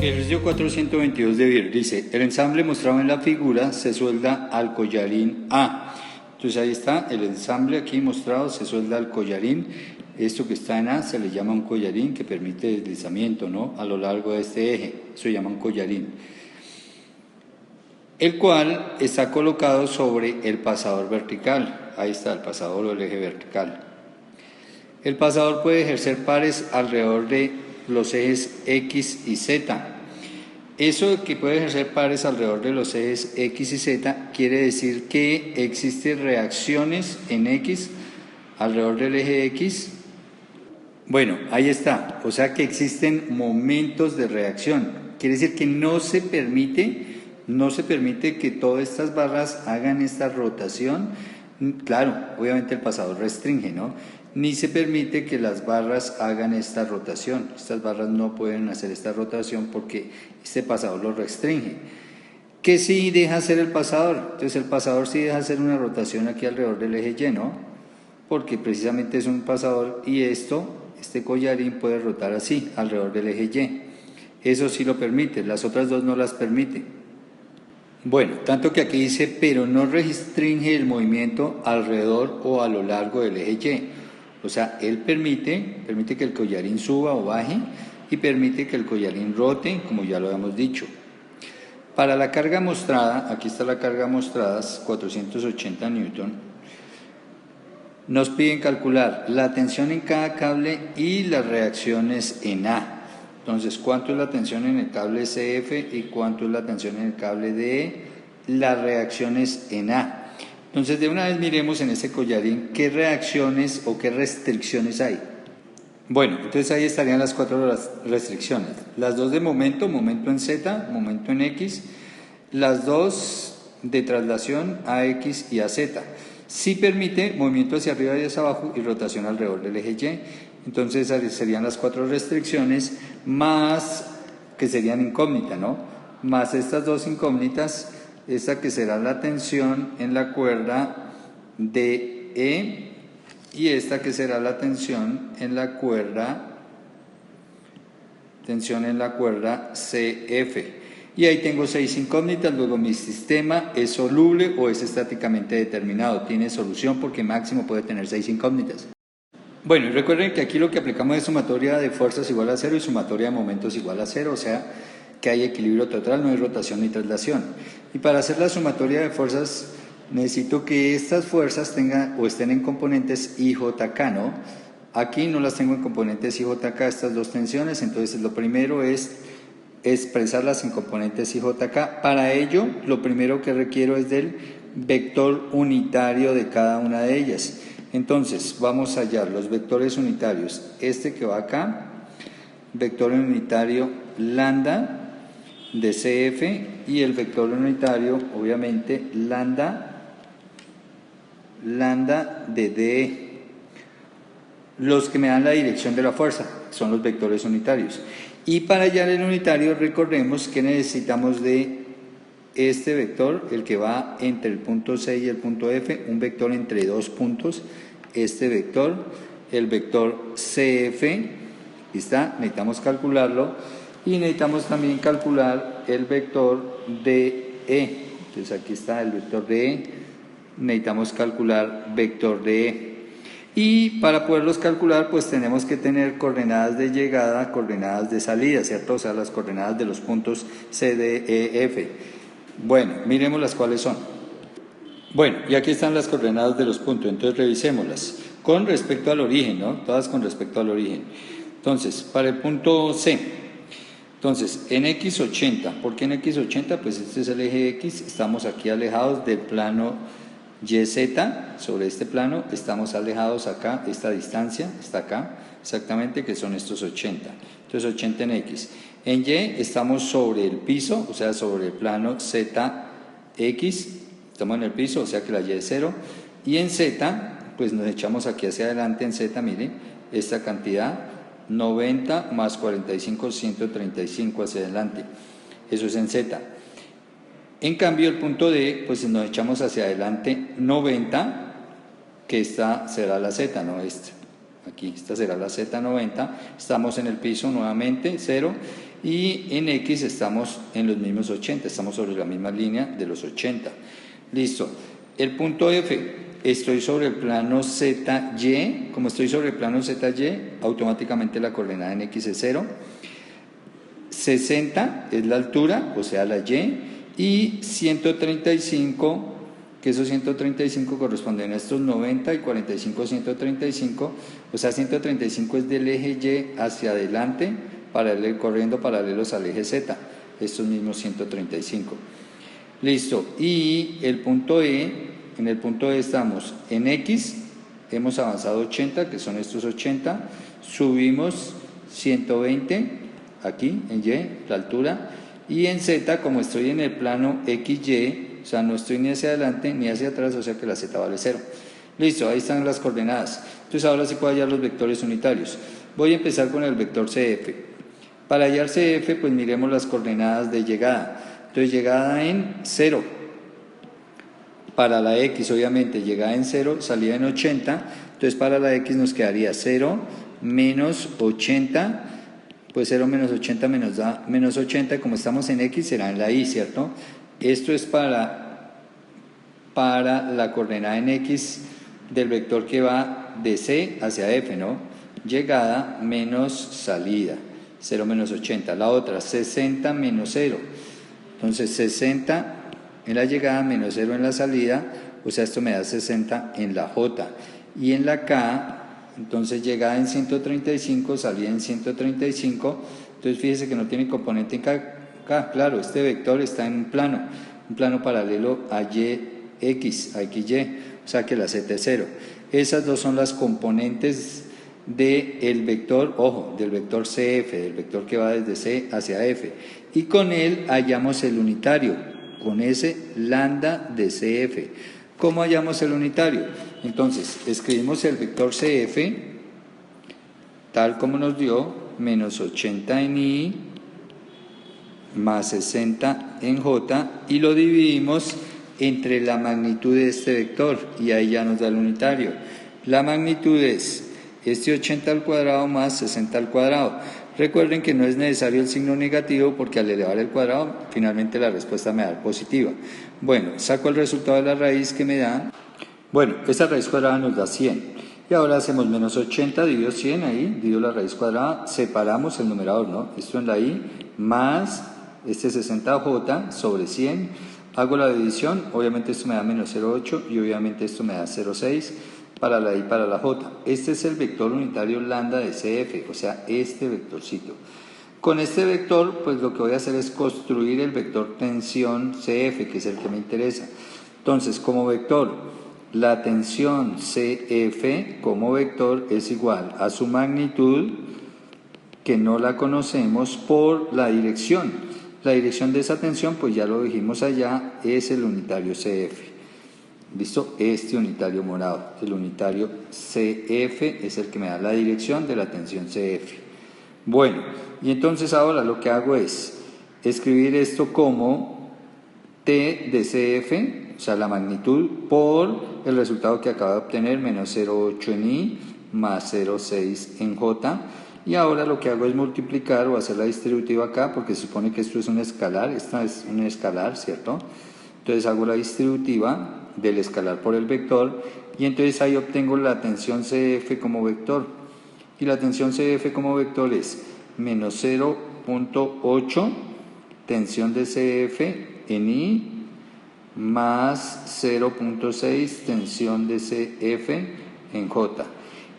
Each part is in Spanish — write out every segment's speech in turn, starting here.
Ejercicio 422 de Beer dice, el ensamble mostrado en la figura se suelda al collarín A. Entonces ahí está, el ensamble aquí mostrado se suelda al collarín. Esto que está en A se le llama un collarín que permite deslizamiento, ¿no?, a lo largo de este eje. Eso se llama un collarín. El cual está colocado sobre el pasador vertical. Ahí está el pasador o el eje vertical. El pasador puede ejercer pares alrededor de los ejes X y Z. Eso de que puede ejercer pares alrededor de los ejes X y Z quiere decir que existen reacciones en X alrededor del eje X. Bueno, ahí está. O sea que existen momentos de reacción. Quiere decir que no se permite que todas estas barras hagan esta rotación. Claro, obviamente el pasador restringe, ¿no? Ni se permite que las barras hagan esta rotación. Estas barras no pueden hacer esta rotación porque este pasador lo restringe. ¿Qué sí deja hacer el pasador? Entonces el pasador sí deja hacer una rotación aquí alrededor del eje Y, ¿no? Porque precisamente es un pasador y este collarín puede rotar así, alrededor del eje Y. Eso sí lo permite, las otras dos no las permite. Bueno, tanto que aquí dice, pero no restringe el movimiento alrededor o a lo largo del eje Y. O sea, él permite que el collarín suba o baje y permite que el collarín rote, como ya lo habíamos dicho. Para la carga mostrada, aquí está la carga mostrada, 480 newton, nos piden calcular la tensión en cada cable y las reacciones en A. Entonces, ¿cuánto es la tensión en el cable CF y cuánto es la tensión en el cable DE? Las reacciones en A. Entonces, de una vez miremos en este collarín qué reacciones o qué restricciones hay. Bueno, entonces ahí estarían las 4 restricciones. Las dos de momento en Z, momento en X. Las dos de traslación a X y a Z. Sí permite movimiento hacia arriba y hacia abajo y rotación alrededor del eje Y. Entonces serían las 4 restricciones más que serían incógnitas, ¿no? Más estas dos incógnitas, esta que será la tensión en la cuerda DE y esta que será la tensión en la cuerda CF. Y ahí tengo 6 incógnitas. Luego mi sistema es soluble o es estáticamente determinado. Tiene solución porque máximo puede tener 6 incógnitas. Bueno, y recuerden que aquí lo que aplicamos es sumatoria de fuerzas igual a 0 y sumatoria de momentos igual a 0, o sea que hay equilibrio total, no hay rotación ni traslación. Y para hacer la sumatoria de fuerzas necesito que estas fuerzas tengan o estén en componentes IJK, ¿no? Aquí no las tengo en componentes IJK, estas dos tensiones, entonces lo primero es expresarlas en componentes IJK. Para ello, lo primero que requiero es del vector unitario de cada una de ellas. Entonces, vamos a hallar los vectores unitarios. Este que va acá, vector unitario lambda de CF y el vector unitario, obviamente, lambda de DE. Los que me dan la dirección de la fuerza son los vectores unitarios. Y para hallar el unitario, recordemos que necesitamos de este vector, el que va entre el punto C y el punto F, un vector entre dos puntos, este vector, el vector CF, aquí está, necesitamos calcularlo, y necesitamos también calcular el vector DE. Entonces aquí está el vector DE, necesitamos calcular vector DE. Y para poderlos calcular, pues tenemos que tener coordenadas de llegada, coordenadas de salida, ¿cierto? O sea, las coordenadas de los puntos C, D, E, F. Bueno, miremos las cuales son. Bueno, y aquí están las coordenadas de los puntos, entonces revisémoslas. Con respecto al origen, ¿no? Todas con respecto al origen. Entonces, para el punto C, entonces, en X80, ¿por qué en X80? Pues este es el eje X, estamos aquí alejados del plano YZ, sobre este plano, estamos alejados acá, esta distancia está acá, exactamente, que son estos 80. Entonces 80 en X. En Y estamos sobre el piso, o sea, sobre el plano ZX, estamos en el piso, o sea que la Y es 0. Y en Z, pues nos echamos aquí hacia adelante en Z, miren, esta cantidad, 90 más 45, 135 hacia adelante. Eso es en Z. En cambio, el punto D, pues nos echamos hacia adelante 90, que esta será la Z, no esta. Aquí, esta será la Z90. Estamos en el piso nuevamente, 0. Y en X estamos en los mismos 80, estamos sobre la misma línea de los 80. Listo. El punto F, estoy sobre el plano ZY. Como estoy sobre el plano ZY, automáticamente la coordenada en X es 0. 60 es la altura, o sea la Y. Y 135, que esos 135 corresponden a estos 90 y 45, 135. O sea, 135 es del eje Y hacia adelante, corriendo paralelos al eje Z, estos mismos 135. Listo, y el punto E, en el punto E estamos en X, hemos avanzado 80, que son estos 80, subimos 120, aquí en Y, la altura, y en Z, como estoy en el plano XY, o sea, no estoy ni hacia adelante ni hacia atrás, o sea que la Z vale 0. Listo, ahí están las coordenadas. Entonces ahora sí puedo hallar los vectores unitarios. Voy a empezar con el vector CF. Para hallar CF, pues miremos las coordenadas de llegada. Entonces, llegada en 0. Para la X, obviamente, llegada en 0, salida en 80. Entonces, para la X nos quedaría 0 menos 80. Pues 0 menos 80 da menos 80. Como estamos en X, será en la Y, ¿cierto? Esto es para la coordenada en X del vector que va de C hacia F, ¿no? Llegada menos salida. 0 menos 80. La otra, 60 menos 0. Entonces 60 en la llegada menos 0 en la salida, o sea, esto me da 60 en la J. Y en la K, entonces llegada en 135, salida en 135. Entonces fíjese que no tiene componente en K. Claro, este vector está en un plano paralelo a YX, a XY, o sea que la Z es 0. Esas dos son las componentes del vector, ojo, del vector CF, del vector que va desde C hacia F. Y con él hallamos el unitario, con ese lambda de CF. ¿Cómo hallamos el unitario? Entonces, escribimos el vector CF, tal como nos dio, menos 80 en I, más 60 en J, y lo dividimos entre la magnitud de este vector, y ahí ya nos da el unitario. La magnitud es este 80 al cuadrado más 60 al cuadrado. Recuerden que no es necesario el signo negativo porque al elevar el cuadrado finalmente la respuesta me da positiva. Bueno, saco el resultado de la raíz que me da. Bueno, esta raíz cuadrada nos da 100. Y ahora hacemos menos 80 dividido 100, ahí divido la raíz cuadrada, separamos el numerador, ¿no? Esto en la I, más este 60J sobre 100. Hago la división, obviamente esto me da menos 0,8 y obviamente esto me da 0,6. Para la I, para la J. Este es el vector unitario lambda de CF, o sea, este vectorcito. Con este vector, pues lo que voy a hacer es construir el vector tensión CF, que es el que me interesa. Entonces, como vector, la tensión CF como vector es igual a su magnitud, que no la conocemos, por la dirección. La dirección de esa tensión, pues ya lo dijimos allá, es el unitario CF. ¿Listo? Este unitario morado, el unitario CF, es el que me da la dirección de la tensión CF. Bueno, y entonces ahora lo que hago es escribir esto como T de CF, o sea, la magnitud, por el resultado que acabo de obtener, menos 0,8 en I, más 0,6 en J. Y ahora lo que hago es multiplicar o hacer la distributiva acá, porque se supone que esto es un escalar, esta es un escalar, ¿cierto? Entonces hago la distributiva del escalar por el vector y entonces ahí obtengo la tensión CF como vector. Y la tensión CF como vector es menos 0,8 tensión de CF en I más 0,6 tensión de CF en J.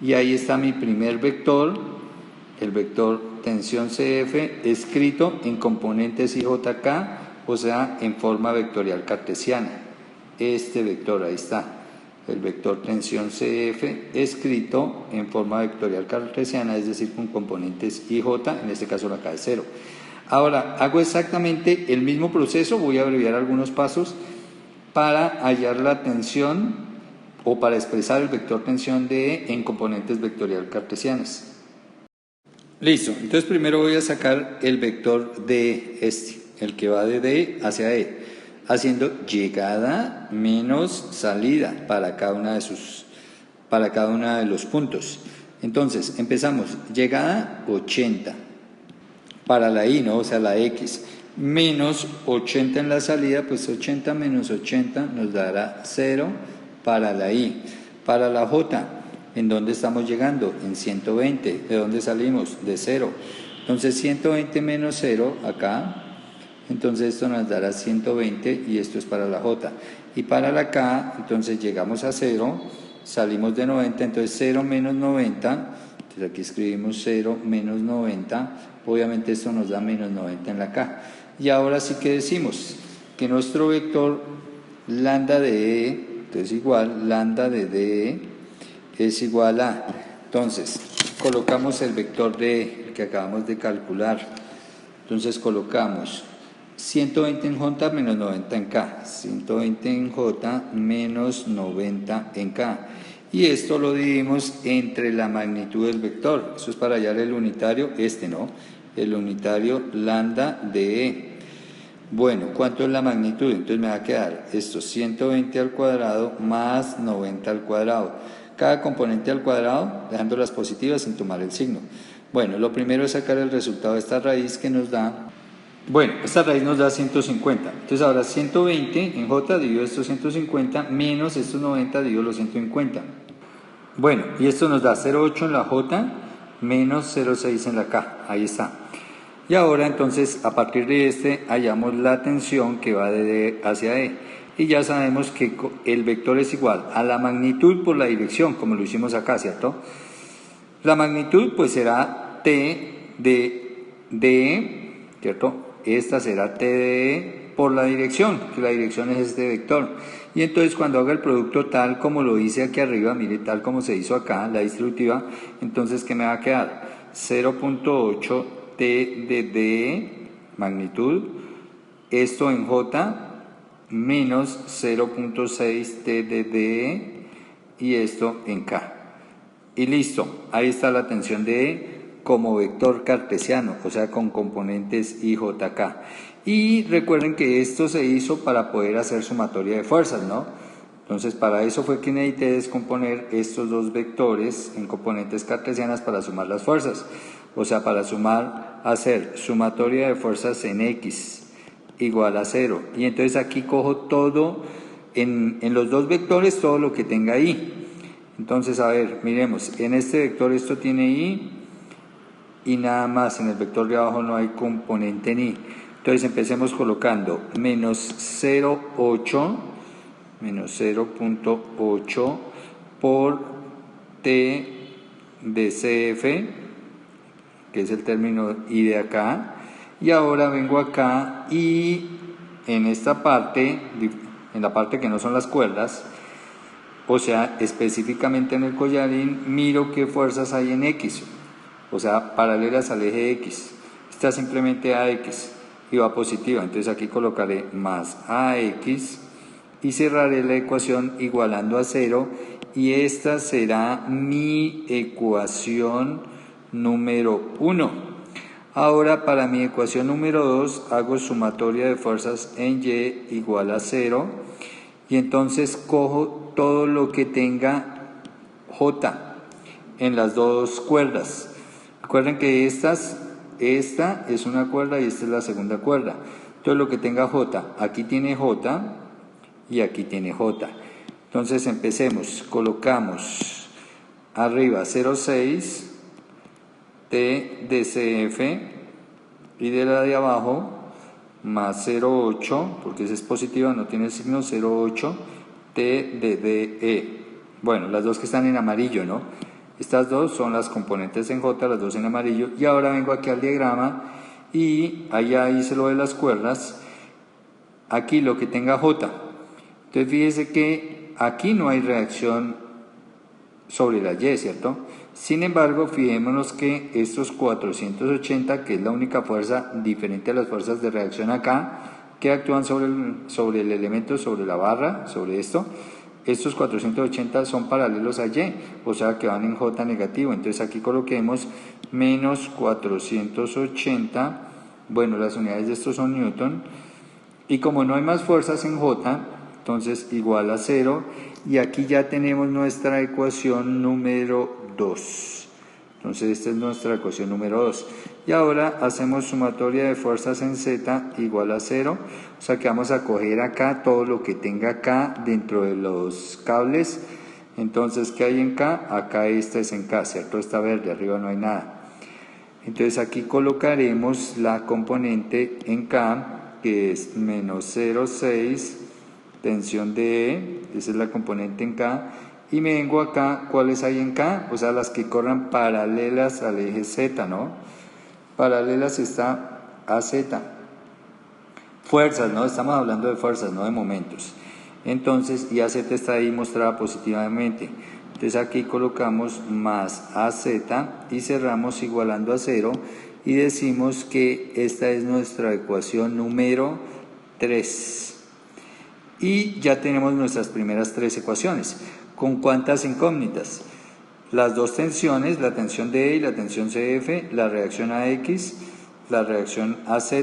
Y ahí está mi primer vector, el vector tensión CF escrito en componentes IJK, o sea, en forma vectorial cartesiana. Este vector, ahí está, el vector tensión CF escrito en forma vectorial cartesiana, es decir, con componentes IJ, en este caso la K es 0. Ahora, hago exactamente el mismo proceso, voy a abreviar algunos pasos para hallar la tensión o para expresar el vector tensión de E en componentes vectorial cartesianas. Listo, entonces primero voy a sacar el vector de el que va de D hacia E, haciendo llegada menos salida para cada uno de los puntos. Entonces, empezamos, llegada 80 para la I, ¿no? O sea, la X, menos 80 en la salida, pues 80 menos 80 nos dará 0 para la I. Para la J, ¿en dónde estamos llegando? En 120. ¿De dónde salimos? De 0. Entonces 120 menos 0 acá. Entonces esto nos dará 120 y esto es para la J. Y para la K, entonces llegamos a 0, salimos de 90, entonces 0 menos 90. Entonces aquí escribimos 0 menos 90. Obviamente esto nos da menos 90 en la K. Y ahora sí que decimos que nuestro vector lambda de E, entonces igual, lambda de D es igual a, entonces colocamos el vector de E, el que acabamos de calcular, entonces colocamos 120 en J menos 90 en K, 120 en J menos 90 en K, y esto lo dividimos entre la magnitud del vector, eso es para hallar el unitario, ¿no? El unitario lambda de E. Bueno, ¿cuánto es la magnitud? Entonces me va a quedar esto 120 al cuadrado más 90 al cuadrado. Cada componente al cuadrado, dejando las positivas sin tomar el signo. Bueno, lo primero es sacar el resultado de esta raíz que nos da, bueno, esta raíz nos da 150. Entonces ahora 120 en J dividido estos 150 menos estos 90 dividido los 150. Bueno, y esto nos da 0,8 en la J menos 0,6 en la K. Ahí está. Y ahora entonces a partir de hallamos la tensión que va de D hacia E. Y ya sabemos que el vector es igual a la magnitud por la dirección, como lo hicimos acá, ¿cierto? La magnitud pues será T de DE, ¿cierto? Esta será T de E por la dirección, que la dirección es este vector. Y entonces cuando haga el producto tal como lo hice aquí arriba, mire, tal como se hizo acá, la distributiva, entonces ¿qué me va a quedar? 0.8 T de D, magnitud, esto en J, menos 0.6 T de D, y esto en K. Y listo, ahí está la tensión de E como vector cartesiano, o sea, con componentes IJK. Y recuerden que esto se hizo para poder hacer sumatoria de fuerzas, ¿no? Entonces, para eso fue que necesité descomponer estos dos vectores en componentes cartesianas para sumar las fuerzas. O sea, para hacer sumatoria de fuerzas en X igual a 0. Y entonces aquí cojo todo, en los dos vectores, todo lo que tenga Y. Entonces, a ver, miremos, en este vector esto tiene Y y nada más, en el vector de abajo no hay componente en Y. Entonces empecemos colocando menos 0.8 por T de CF, que es el término I de acá, y ahora vengo acá y en esta parte, en la parte que no son las cuerdas, o sea, específicamente en el collarín, miro qué fuerzas hay en X, o sea, paralelas al eje X. Esta simplemente AX y va positiva, entonces aquí colocaré más AX y cerraré la ecuación igualando a 0, y esta será mi ecuación número 1. Ahora para mi ecuación número 2 hago sumatoria de fuerzas en Y igual a 0, y entonces cojo todo lo que tenga J en las dos cuerdas. Recuerden que esta es una cuerda y esta es la segunda cuerda. Entonces lo que tenga J, aquí tiene J y aquí tiene J. Entonces empecemos, colocamos arriba 0,6 T de CF y de la de abajo más 0,8, porque esa es positiva, no tiene signo, 0,8 T de DE. Bueno, las dos que están en amarillo, ¿no? Estas dos son las componentes en J, las dos en amarillo. Y ahora vengo aquí al diagrama y allá hice lo de las cuerdas. Aquí lo que tenga J. Entonces fíjese que aquí no hay reacción sobre la Y, ¿cierto? Sin embargo, fijémonos que estos 480, que es la única fuerza diferente a las fuerzas de reacción acá, que actúan sobre el elemento, sobre la barra, sobre esto, estos 480 son paralelos a Y, o sea que van en J negativo. Entonces aquí coloquemos menos 480, bueno, las unidades de estos son newton, y como no hay más fuerzas en J, entonces igual a 0, y aquí ya tenemos nuestra ecuación número 2. Entonces esta es nuestra ecuación número 2. Y ahora hacemos sumatoria de fuerzas en Z igual a 0. O sea que vamos a coger acá todo lo que tenga acá dentro de los cables. Entonces, ¿qué hay en K? Acá esta es en K, ¿cierto? Está verde, arriba no hay nada. Entonces aquí colocaremos la componente en K, que es menos 0,6, tensión de E, esa es la componente en K. Y me vengo acá, ¿cuáles hay en K? O sea, las que corran paralelas al eje Z, ¿no? Paralelas está a Z. Fuerzas, ¿no? Estamos hablando de fuerzas, no de momentos. Entonces, y AZ está ahí mostrada positivamente. Entonces aquí colocamos más AZ y cerramos igualando a 0 y decimos que esta es nuestra ecuación número 3. Y ya tenemos nuestras primeras 3 ecuaciones. ¿Con cuántas incógnitas? Las dos tensiones, la tensión de E y la tensión CF, la reacción AX, la reacción AZ.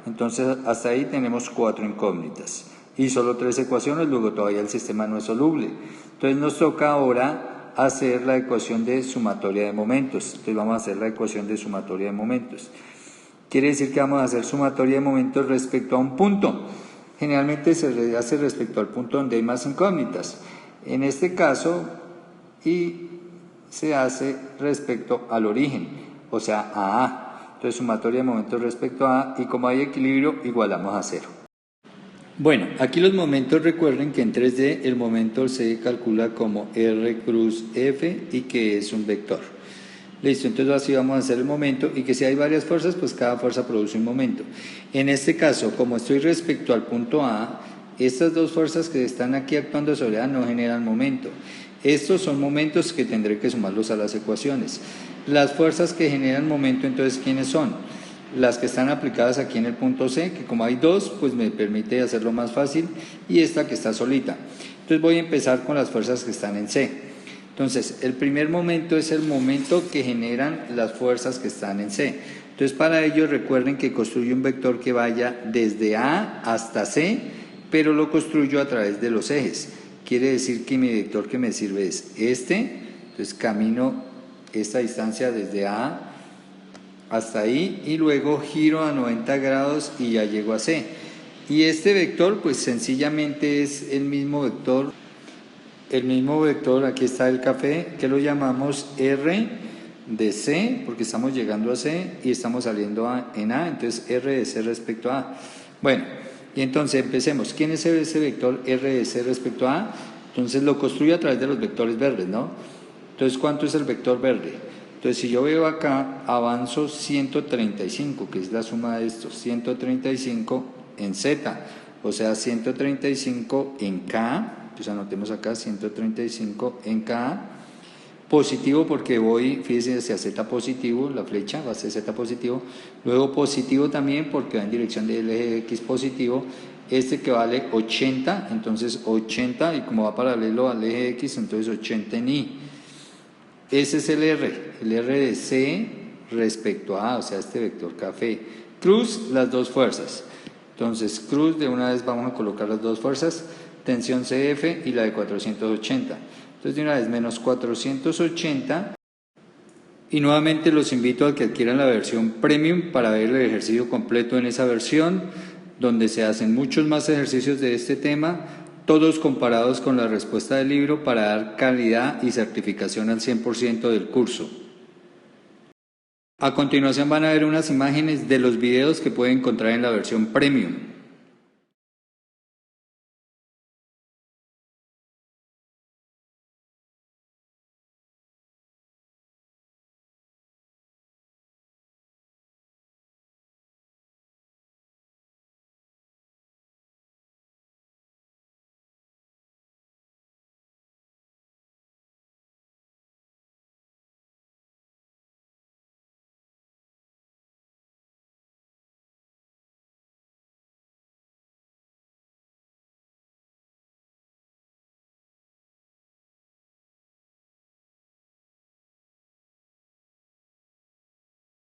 Entonces hasta ahí tenemos 4 incógnitas. Y solo 3 ecuaciones, luego todavía el sistema no es soluble. Entonces nos toca ahora hacer la ecuación de sumatoria de momentos. Entonces vamos a hacer la ecuación de sumatoria de momentos. Quiere decir que vamos a hacer sumatoria de momentos respecto a un punto. Generalmente se hace respecto al punto donde hay más incógnitas. En este caso, y se hace respecto al origen, o sea, a A. Entonces, sumatoria de momentos respecto a A, y como hay equilibrio, igualamos a 0. Bueno, aquí los momentos, recuerden que en 3D el momento se calcula como R cruz F y que es un vector. Listo, entonces así vamos a hacer el momento, y que si hay varias fuerzas, pues cada fuerza produce un momento. En este caso, como estoy respecto al punto A, estas dos fuerzas que están aquí actuando sobre A no generan momento. Estos son momentos que tendré que sumarlos a las ecuaciones. Las fuerzas que generan momento, entonces, ¿quiénes son? Las que están aplicadas aquí en el punto C, que como hay dos, pues me permite hacerlo más fácil, y esta que está solita. Entonces voy a empezar con las fuerzas que están en C. Entonces, el primer momento es el momento que generan las fuerzas que están en C. Entonces, para ello recuerden que construyo un vector que vaya desde A hasta C, pero lo construyo a través de los ejes. Quiere decir que mi vector que me sirve es este. Entonces, camino esta distancia desde A hasta ahí y luego giro a 90 grados y ya llego a C. Y este vector, pues sencillamente es el mismo vector. Aquí está el café, que lo llamamos R de C, porque estamos llegando a C y estamos saliendo en A, entonces R de C respecto a A. Bueno, y entonces empecemos. ¿Quién es ese vector R de C respecto a A? Entonces lo construyo a través de los vectores verdes, ¿no? Entonces, ¿cuánto es el vector verde? Entonces, si yo veo acá, avanzo 135, que es la suma de estos, 135 en Z, o sea, 135 en K. Entonces anotemos acá 135 en K, positivo porque voy, fíjense, hacia Z positivo, la flecha va hacia Z positivo, luego positivo también porque va en dirección del eje X positivo, este que vale 80, entonces 80, y como va paralelo al eje X, entonces 80 en Y. Ese es el R de C respecto a A, o sea, este vector café. Cruz, las dos fuerzas. Entonces, cruz, de una vez vamos a colocar las dos fuerzas, tensión CF y la de 480. Entonces de una vez menos 480, y nuevamente los invito a que adquieran la versión premium para ver el ejercicio completo en esa versión, donde se hacen muchos más ejercicios de este tema, todos comparados con la respuesta del libro para dar calidad y certificación al 100% del curso. A continuación van a ver unas imágenes de los videos que pueden encontrar en la versión premium.